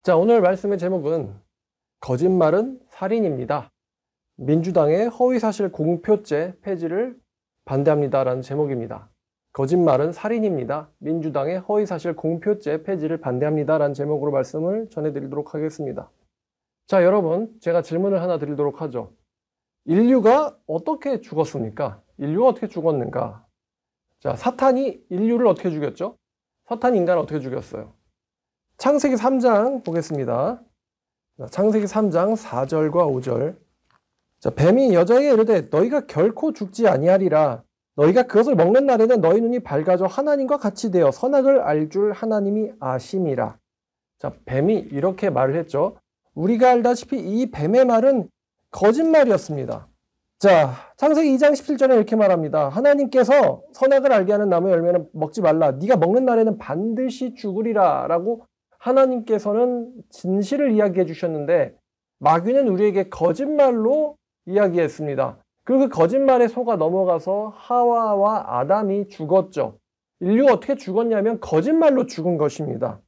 자, 오늘 말씀의 제목은 거짓말은 살인입니다. 민주당의 허위사실 공표죄 폐지를 반대합니다라는 제목입니다. 거짓말은 살인입니다. 민주당의 허위사실 공표죄 폐지를 반대합니다라는 제목으로 말씀을 전해드리도록 하겠습니다. 자, 여러분, 제가 질문을 하나 드리도록 하죠. 인류가 어떻게 죽었습니까? 인류가 어떻게 죽었는가? 자, 사탄이 인류를 어떻게 죽였죠? 사탄이 인간을 어떻게 죽였어요? 창세기 3장 보겠습니다. 창세기 3장 4절과 5절. 자, 뱀이 여자에게 이르되 너희가 결코 죽지 아니하리라. 너희가 그것을 먹는 날에는 너희 눈이 밝아져 하나님과 같이 되어 선악을 알 줄 하나님이 아심이라. 자, 뱀이 이렇게 말을 했죠. 우리가 알다시피 이 뱀의 말은 거짓말이었습니다. 자, 창세기 2장 17절에 이렇게 말합니다. 하나님께서 선악을 알게 하는 나무 열매는 먹지 말라. 네가 먹는 날에는 반드시 죽으리라 라고 하나님께서는 진실을 이야기해 주셨는데 마귀는 우리에게 거짓말로 이야기했습니다. 그리고 그 거짓말에 속아 넘어가서 하와와 아담이 죽었죠. 인류가 어떻게 죽었냐면 거짓말로 죽은 것입니다.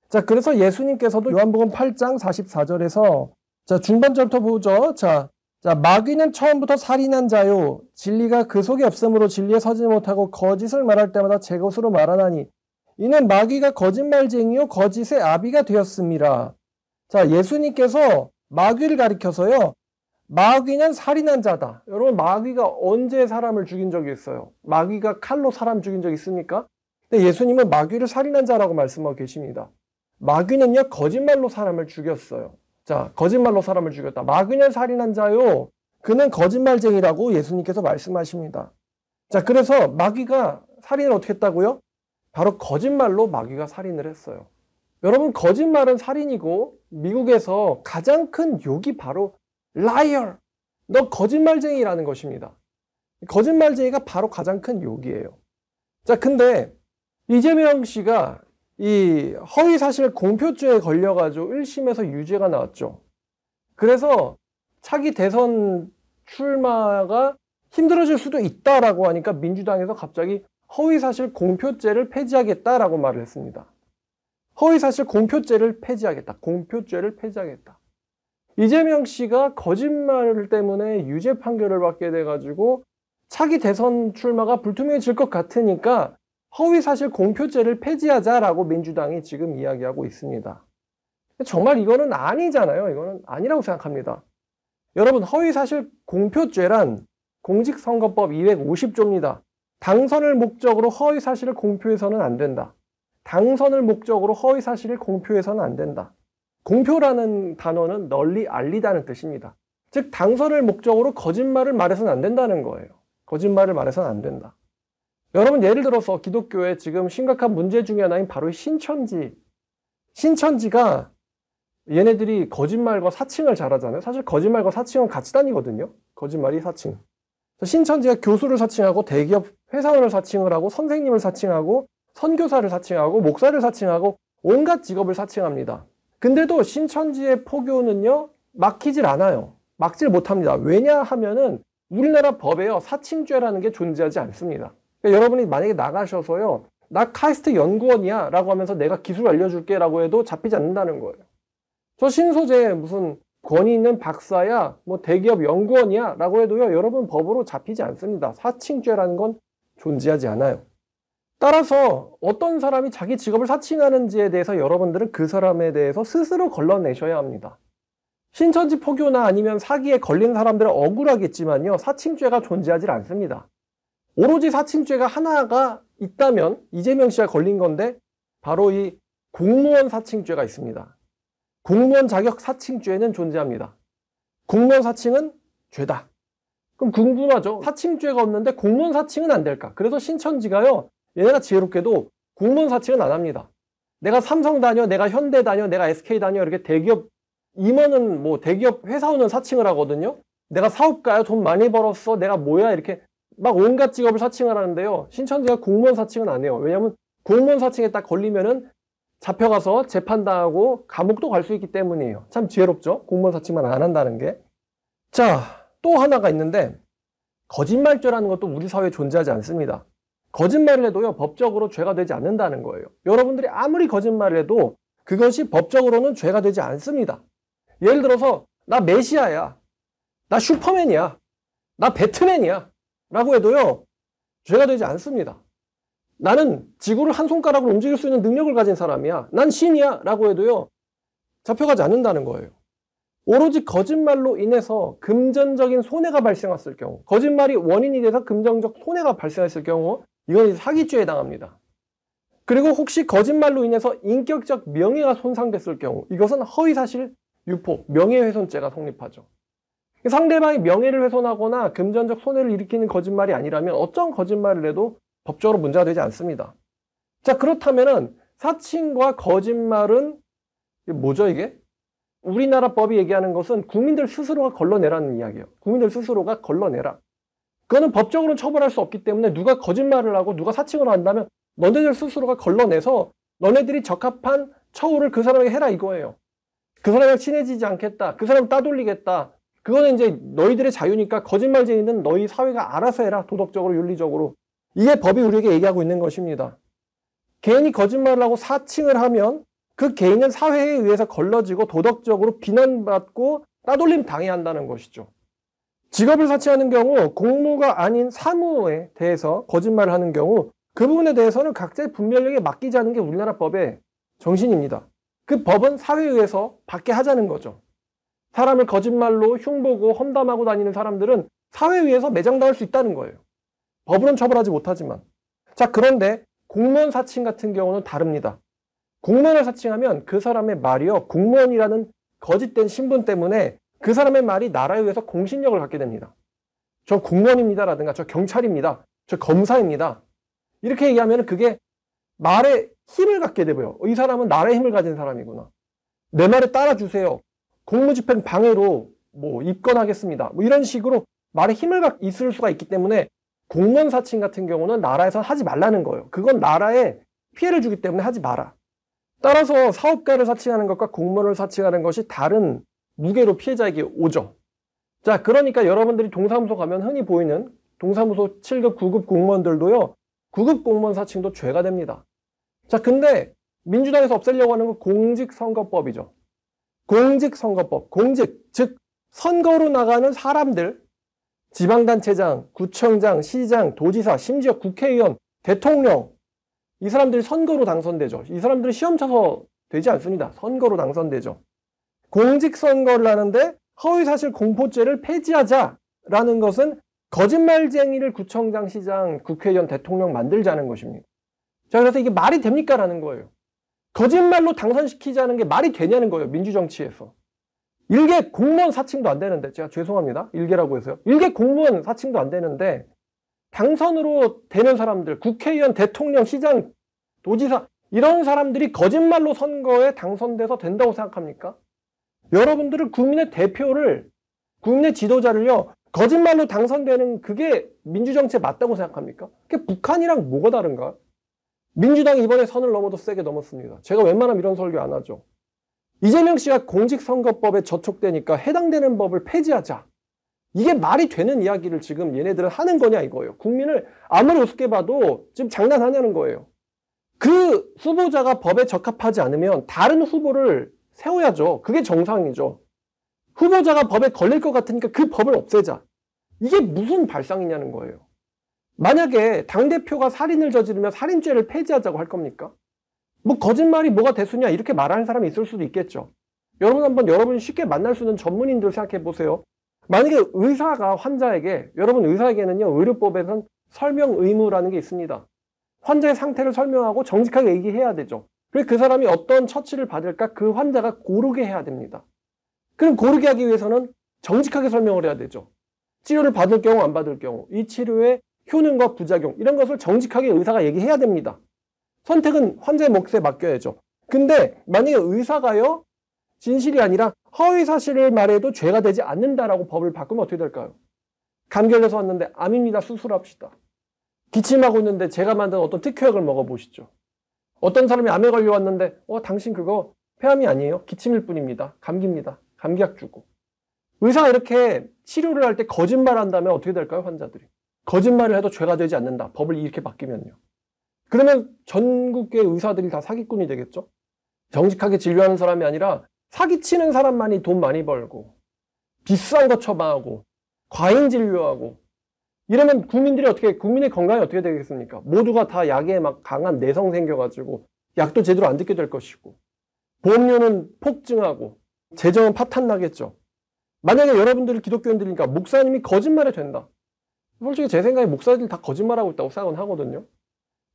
자, 그래서 예수님께서도 요한복음 8장 44절에서 자, 중반절부터 보죠. 자, 마귀는 처음부터 살인한 자요. 진리가 그 속에 없으므로 진리에 서지 못하고 거짓을 말할 때마다 제 것으로 말하나니 이는 마귀가 거짓말쟁이요 거짓의 아비가 되었습니다. 자, 예수님께서 마귀를 가리켜서요. 마귀는 살인한 자다. 여러분, 마귀가 언제 사람을 죽인 적이 있어요? 마귀가 칼로 사람 죽인 적 있습니까? 근데 예수님은 마귀를 살인한 자라고 말씀하고 계십니다. 마귀는요, 거짓말로 사람을 죽였어요. 자, 거짓말로 사람을 죽였다. 마귀는 살인한 자요. 그는 거짓말쟁이라고 예수님께서 말씀하십니다. 자, 그래서 마귀가 살인을 어떻게 했다고요? 바로 거짓말로 마귀가 살인을 했어요. 여러분, 거짓말은 살인이고 미국에서 가장 큰 욕이 바로 liar, 너 거짓말쟁이라는 것입니다. 거짓말쟁이가 바로 가장 큰 욕이에요. 자, 근데 이재명 씨가 이 허위사실 공표죄에 걸려가지고 1심에서 유죄가 나왔죠. 그래서 차기 대선 출마가 힘들어질 수도 있다라고 하니까 민주당에서 갑자기 허위사실 공표죄를 폐지하겠다라고 말을 했습니다. 허위사실 공표죄를 폐지하겠다. 공표죄를 폐지하겠다. 이재명 씨가 거짓말 때문에 유죄 판결을 받게 돼가지고 차기 대선 출마가 불투명해질 것 같으니까 허위사실 공표죄를 폐지하자라고 민주당이 지금 이야기하고 있습니다. 정말 이거는 아니잖아요. 이거는 아니라고 생각합니다. 여러분, 허위사실 공표죄란 공직선거법 250조입니다. 당선을 목적으로 허위사실을 공표해서는 안 된다. 당선을 목적으로 허위사실을 공표해서는 안 된다. 공표라는 단어는 널리 알리다는 뜻입니다. 즉, 당선을 목적으로 거짓말을 말해서는 안 된다는 거예요. 거짓말을 말해서는 안 된다. 여러분, 예를 들어서 기독교에 지금 심각한 문제 중에 하나인 바로 신천지가 얘네들이 거짓말과 사칭을 잘하잖아요. 사실 거짓말과 사칭은 같이 다니거든요. 거짓말이 사칭. 신천지가 교수를 사칭하고 대기업 회사원을 사칭을 하고 선생님을 사칭하고 선교사를 사칭하고 목사를 사칭하고 온갖 직업을 사칭합니다. 근데도 신천지의 포교는요, 막히질 않아요. 막질 못합니다. 왜냐하면은 우리나라 법에요, 사칭죄라는 게 존재하지 않습니다. 그러니까 여러분이 만약에 나가셔서요, 나 카이스트 연구원이야 라고 하면서 내가 기술 알려줄게 라고 해도 잡히지 않는다는 거예요. 저 신소재 무슨 권위 있는 박사야, 뭐 대기업 연구원이야 라고 해도요, 여러분 법으로 잡히지 않습니다. 사칭죄라는 건 존재하지 않아요. 따라서 어떤 사람이 자기 직업을 사칭하는지에 대해서 여러분들은 그 사람에 대해서 스스로 걸러내셔야 합니다. 신천지 포교나 아니면 사기에 걸린 사람들은 억울하겠지만요, 사칭죄가 존재하지 않습니다. 오로지 사칭죄가 하나가 있다면 이재명 씨가 걸린 건데 바로 이 공무원 사칭죄가 있습니다. 공무원 자격 사칭죄는 존재합니다. 공무원 사칭은 죄다. 그럼 궁금하죠? 사칭죄가 없는데 공무원 사칭은 안 될까? 그래서 신천지가요, 얘네가 지혜롭게도 공무원 사칭은 안 합니다. 내가 삼성 다녀, 내가 현대 다녀, 내가 SK 다녀 이렇게 대기업 임원은 뭐 대기업 회사원은 사칭을 하거든요. 내가 사업가야, 돈 많이 벌었어, 내가 뭐야 이렇게 막 온갖 직업을 사칭을 하는데요. 신천지가 공무원 사칭은 안 해요. 왜냐하면 공무원 사칭에 딱 걸리면은 잡혀가서 재판당하고 감옥도 갈 수 있기 때문이에요. 참 지혜롭죠? 공무원 사칭만 안 한다는 게. 자, 또 하나가 있는데 거짓말죄라는 것도 우리 사회에 존재하지 않습니다. 거짓말을 해도요, 법적으로 죄가 되지 않는다는 거예요. 여러분들이 아무리 거짓말을 해도 그것이 법적으로는 죄가 되지 않습니다. 예를 들어서 나 메시아야, 나 슈퍼맨이야, 나 배트맨이야 라고 해도요 죄가 되지 않습니다. 나는 지구를 한 손가락으로 움직일 수 있는 능력을 가진 사람이야, 난 신이야 라고 해도요 잡혀가지 않는다는 거예요. 오로지 거짓말로 인해서 금전적인 손해가 발생했을 경우, 거짓말이 원인이 돼서 금전적 손해가 발생했을 경우 이건 사기죄에 해당합니다. 그리고 혹시 거짓말로 인해서 인격적 명예가 손상됐을 경우 이것은 허위사실 유포, 명예훼손죄가 성립하죠. 상대방이 명예를 훼손하거나 금전적 손해를 일으키는 거짓말이 아니라면 어떤 거짓말을 해도 법적으로 문제가 되지 않습니다. 자, 그렇다면은 사칭과 거짓말은 뭐죠 이게? 우리나라 법이 얘기하는 것은 국민들 스스로가 걸러내라는 이야기예요. 국민들 스스로가 걸러내라. 그거는 법적으로는 처벌할 수 없기 때문에 누가 거짓말을 하고 누가 사칭을 한다면 너네들 스스로가 걸러내서 너네들이 적합한 처우를 그 사람에게 해라 이거예요. 그 사람이랑 친해지지 않겠다, 그 사람을 따돌리겠다, 그거는 이제 너희들의 자유니까 거짓말쟁이는 너희 사회가 알아서 해라, 도덕적으로 윤리적으로. 이게 법이 우리에게 얘기하고 있는 것입니다. 개인이 거짓말을 하고 사칭을 하면 그 개인은 사회에 의해서 걸러지고 도덕적으로 비난받고 따돌림 당해야 한다는 것이죠. 직업을 사칭하는 경우 공무가 아닌 사무에 대해서 거짓말을 하는 경우 그 부분에 대해서는 각자의 분별력에 맡기자는 게 우리나라 법의 정신입니다. 그 법은 사회에 의해서 받게 하자는 거죠. 사람을 거짓말로 흉보고 험담하고 다니는 사람들은 사회에 의해서 매장당할 수 있다는 거예요. 법으로는 처벌하지 못하지만. 자, 그런데 공무원 사칭 같은 경우는 다릅니다. 공무원을 사칭하면 그 사람의 말이요, 공무원이라는 거짓된 신분 때문에 그 사람의 말이 나라에 의해서 공신력을 갖게 됩니다. 저 공무원입니다라든가 저 경찰입니다, 저 검사입니다, 이렇게 얘기하면 그게 말에 힘을 갖게 되고요. 이 사람은 나라의 힘을 가진 사람이구나, 내 말에 따라주세요, 공무집행 방해로 입건하겠습니다, 이런 식으로 말에 힘을 있을 수가 있기 때문에 공무원 사칭 같은 경우는 나라에서 하지 말라는 거예요. 그건 나라에 피해를 주기 때문에 하지 마라. 따라서 사업가를 사칭하는 것과 공무원을 사칭하는 것이 다른 무게로 피해자에게 오죠. 자, 그러니까 여러분들이 동사무소 가면 흔히 보이는 동사무소 7급, 9급 공무원들도요, 9급 공무원 사칭도 죄가 됩니다. 자, 근데 민주당에서 없애려고 하는 건 공직선거법이죠. 공직선거법, 공직, 즉 선거로 나가는 사람들, 지방단체장, 구청장, 시장, 도지사, 심지어 국회의원, 대통령, 이 사람들이 선거로 당선되죠. 이 사람들은 시험 쳐서 되지 않습니다. 선거로 당선되죠. 공직선거를 하는데 허위사실 공포죄를 폐지하자라는 것은 거짓말쟁이를 구청장, 시장, 국회의원, 대통령 만들자는 것입니다. 자, 그래서 이게 말이 됩니까? 라는 거예요. 거짓말로 당선시키자는 게 말이 되냐는 거예요. 민주정치에서. 일개 공무원 사칭도 안 되는데, 제가 죄송합니다, 일개라고 해서요. 일개 공무원 사칭도 안 되는데 당선으로 되는 사람들, 국회의원, 대통령, 시장, 도지사, 이런 사람들이 거짓말로 선거에 당선돼서 된다고 생각합니까? 여러분들은 국민의 대표를, 국민의 지도자를요, 거짓말로 당선되는 그게 민주정치에 맞다고 생각합니까? 그게 북한이랑 뭐가 다른가? 민주당이 이번에 선을 넘어도 세게 넘었습니다. 제가 웬만하면 이런 설교 안 하죠. 이재명 씨가 공직선거법에 저촉되니까 해당되는 법을 폐지하자, 이게 말이 되는 이야기를 지금 얘네들은 하는 거냐 이거예요. 국민을 아무리 우습게 봐도 지금 장난하냐는 거예요. 그 후보자가 법에 적합하지 않으면 다른 후보를 세워야죠. 그게 정상이죠. 후보자가 법에 걸릴 것 같으니까 그 법을 없애자, 이게 무슨 발상이냐는 거예요. 만약에 당대표가 살인을 저지르면 살인죄를 폐지하자고 할 겁니까? 거짓말이 뭐가 대수냐 이렇게 말하는 사람이 있을 수도 있겠죠. 여러분 한번 여러분이 쉽게 만날 수 있는 전문인들 생각해 보세요. 만약에 의사가 환자에게, 여러분 의사에게는요, 의료법에선 설명 의무라는 게 있습니다. 환자의 상태를 설명하고 정직하게 얘기해야 되죠. 그리고 그 사람이 어떤 처치를 받을까 그 환자가 고르게 해야 됩니다. 그럼 고르게 하기 위해서는 정직하게 설명을 해야 되죠. 치료를 받을 경우 안 받을 경우, 이 치료의 효능과 부작용, 이런 것을 정직하게 의사가 얘기해야 됩니다. 선택은 환자의 몫에 맡겨야죠. 근데 만약에 의사가요, 진실이 아니라 허위 사실을 말해도 죄가 되지 않는다라고 법을 바꾸면 어떻게 될까요? 감기 걸려서 왔는데 암입니다, 수술합시다. 기침하고 있는데 제가 만든 어떤 특효약을 먹어보시죠. 어떤 사람이 암에 걸려왔는데 당신 그거 폐암이 아니에요, 기침일 뿐입니다, 감기입니다, 감기약 주고. 의사가 이렇게 치료를 할 때 거짓말 한다면 어떻게 될까요? 환자들이 거짓말을 해도 죄가 되지 않는다, 법을 이렇게 바뀌면요. 그러면 전국의 의사들이 다 사기꾼이 되겠죠. 정직하게 진료하는 사람이 아니라 사기치는 사람만이 돈 많이 벌고 비싼 거 처방하고 과잉 진료하고 이러면 국민의 건강이 어떻게 되겠습니까? 모두가 다 약에 막 강한 내성 생겨가지고 약도 제대로 안 듣게 될 것이고 보험료는 폭증하고 재정은 파탄 나겠죠. 만약에 여러분들이 기독교인들이니까 목사님이 거짓말이 된다. 솔직히 제 생각에 목사들이 다 거짓말하고 있다고 생각은 하거든요.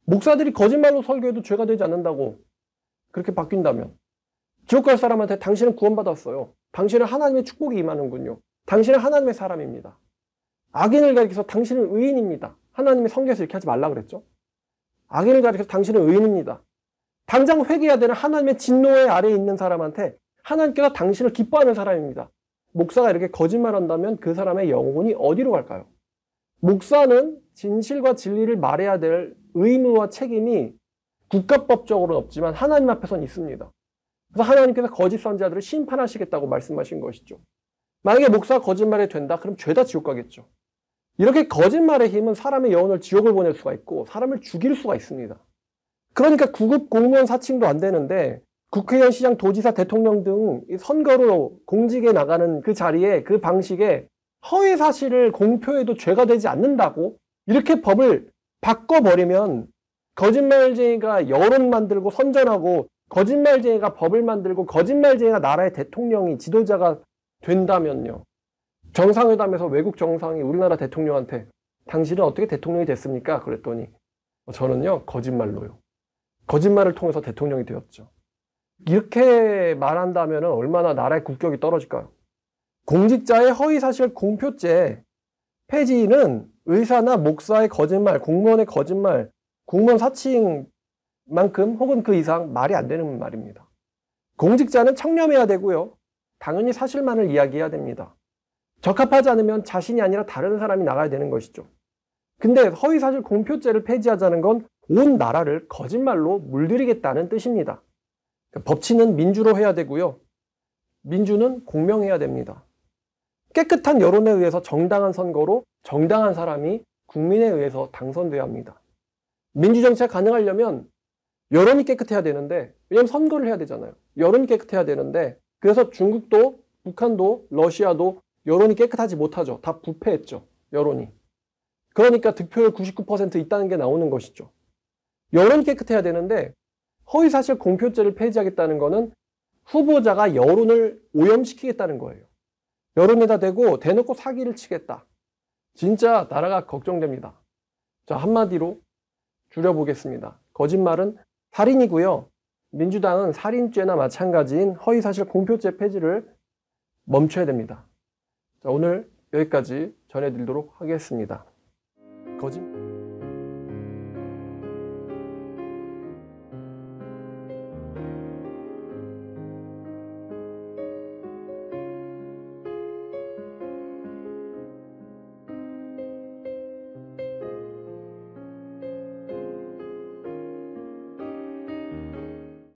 목사들이 거짓말로 설교해도 죄가 되지 않는다고 그렇게 바뀐다면 지옥 갈 사람한테 당신은 구원받았어요. 당신은 하나님의 축복이 임하는군요. 당신은 하나님의 사람입니다. 악인을 가리켜서 당신은 의인입니다. 하나님의 성경에서 이렇게 하지 말라 그랬죠. 악인을 가리켜서 당신은 의인입니다. 당장 회개해야 되는 하나님의 진노의 아래에 있는 사람한테 하나님께서 당신을 기뻐하는 사람입니다. 목사가 이렇게 거짓말한다면 그 사람의 영혼이 어디로 갈까요? 목사는 진실과 진리를 말해야 될 의무와 책임이 국가법적으로는 없지만 하나님 앞에서는 있습니다. 그래서 하나님께서 거짓 선지자들을 심판하시겠다고 말씀하신 것이죠. 만약에 목사가 거짓말이 된다, 그럼 죄다 지옥 가겠죠. 이렇게 거짓말의 힘은 사람의 영혼을 지옥을 보낼 수가 있고 사람을 죽일 수가 있습니다. 그러니까 구급 공무원 사칭도 안 되는데 국회의원, 시장, 도지사, 대통령 등 선거로 공직에 나가는 그 자리에 그 방식에 허위 사실을 공표해도 죄가 되지 않는다고 이렇게 법을 바꿔버리면 거짓말쟁이가 여론 만들고 선전하고 거짓말쟁이가 법을 만들고 거짓말쟁이가 나라의 대통령이 지도자가 된다면요. 정상회담에서 외국 정상이 우리나라 대통령한테 당신은 어떻게 대통령이 됐습니까? 그랬더니 저는요 거짓말로요. 거짓말을 통해서 대통령이 되었죠. 이렇게 말한다면 얼마나 나라의 국격이 떨어질까요? 공직자의 허위사실 공표죄 폐지는 의사나 목사의 거짓말, 공무원의 거짓말, 공무원 사칭만큼 혹은 그 이상 말이 안 되는 말입니다. 공직자는 청렴해야 되고요. 당연히 사실만을 이야기해야 됩니다. 적합하지 않으면 자신이 아니라 다른 사람이 나가야 되는 것이죠. 근데 허위사실 공표죄를 폐지하자는 건 온 나라를 거짓말로 물들이겠다는 뜻입니다. 법치는 민주로 해야 되고요. 민주는 공명해야 됩니다. 깨끗한 여론에 의해서 정당한 선거로 정당한 사람이 국민에 의해서 당선돼야 합니다. 민주정치가 가능하려면 여론이 깨끗해야 되는데, 왜냐하면 선거를 해야 되잖아요. 여론이 깨끗해야 되는데, 그래서 중국도, 북한도, 러시아도 여론이 깨끗하지 못하죠. 다 부패했죠. 여론이. 그러니까 득표율 99% 있다는 게 나오는 것이죠. 여론이 깨끗해야 되는데 허위사실 공표죄를 폐지하겠다는 것은 후보자가 여론을 오염시키겠다는 거예요. 여론에다 대고 대놓고 사기를 치겠다. 진짜 나라가 걱정됩니다. 자, 한마디로 줄여보겠습니다. 거짓말은 살인이고요. 민주당은 살인죄나 마찬가지인 허위사실 공표죄 폐지를 멈춰야 됩니다. 자, 오늘 여기까지 전해드리도록 하겠습니다. 거짓말